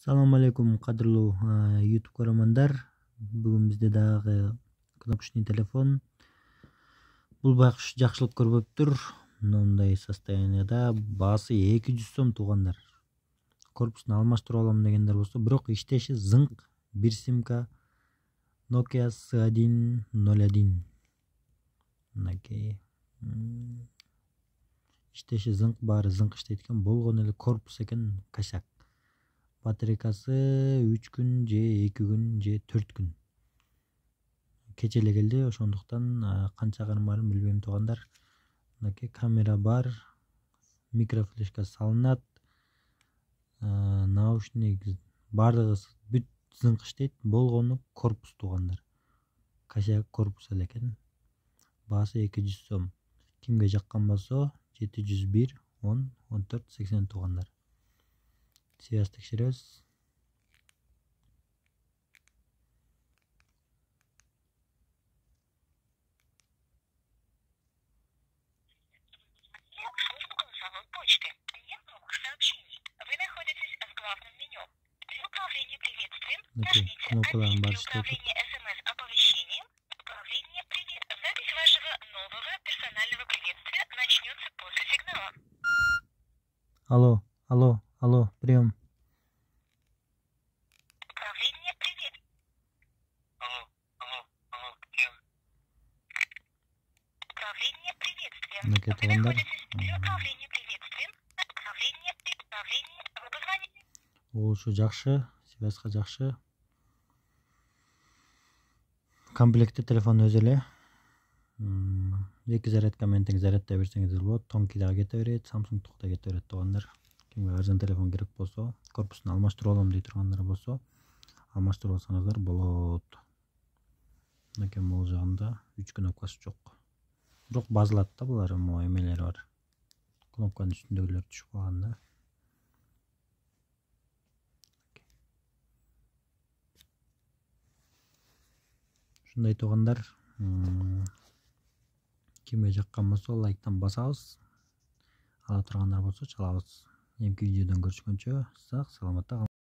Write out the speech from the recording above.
Assalamu alaikum qadrlуу YouTube көрөрмандар. Бүгүн бизде дагы кнопочный телефон. Бул байкуш жакшылык көрбөптүр. Мындай состоянияда баасы 200 сом туугандар. Корпусун алмаштырып алам дегендер болсо, бирок иштеши зыңк. Бир симка Nokia S101. Мынакей. Иштеши зыңк, баары зыңк иштейт экен. Болгон эле корпус экен косяк. Батарейкасы 3 күн же 2 күн же 4 күн. Кече эле келди, ошондуктан канча кармарын билбейм туугандар. Мынакей камера бар, микрофлешка салынат, наушник бардыгы бүт зыңк иштейт. Болгону корпус туугандар. Косяк корпус эле экен. Баасы 200 сом. Кимге жаккан болсо 701 10 14 80 туугандар. Связь текшеребиз. Почты. Нет новых сообщений. Вы находитесь в главном меню. При управлении приветствием нажмите «Отметь при управлении СМС-оповещением». Управление «Привет». Запись вашего нового персонального приветствия начнется после сигнала. Алло, прием. Управление «Привет». Алло, прием. Управление приветствием. Вы находитесь при управлении приветствием. Управление. Вы позвоните. Ушу жакшы, связьга жакшы. Комплектте телефон өзү эле. 2 зарядка менен тең зарядтай берсеңиз болот. Тонкий дагы кете берет, Samsung да кете берет туугандар. Кимге арзан телефон керек болсо, корпусун алмаштырып алам дей тургандар болсо, алмаштырып алсаңыздар болот. Мынакей могул жагында 3 күн окасы жок. Бирок базылат да булар, эмелери бар. Кнопканын үстүндөгүлөр түшүп калганда. Ушундай туугандар, кимге жаккан болсо лайктан басабыз. Ала тургандар болсо чалабыз. Эмки видеодон көрүшкөнчө сак саламатта калыңыздар.